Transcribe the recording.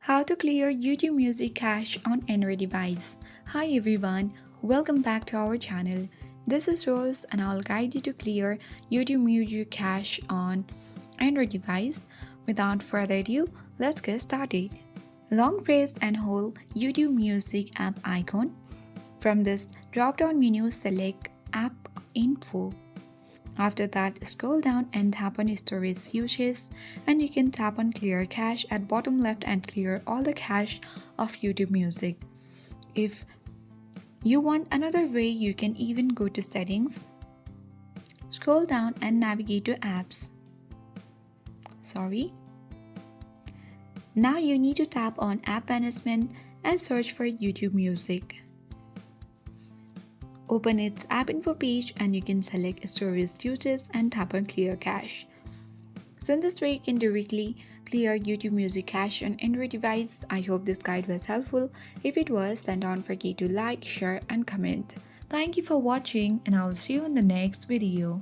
How to clear YouTube Music cache on Android device. Hi everyone, welcome back to our channel. This is Rose and I'll guide you to clear YouTube Music cache on Android device. Without further ado, let's get started. Long press and hold YouTube Music app icon. From this drop-down menu, select App Info. After that, scroll down and tap on Storage Uses, and you can tap on Clear Cache at bottom left and clear all the cache of YouTube Music. If you want another way, you can even go to Settings, scroll down and navigate to Apps. Now you need to tap on App Management and search for YouTube Music. Open its app info page and you can select Storage Uses and tap on Clear Cache. So in this way you can directly clear YouTube Music cache on Android device. I hope this guide was helpful. If it was, then don't forget to like, share and comment. Thank you for watching and I will see you in the next video.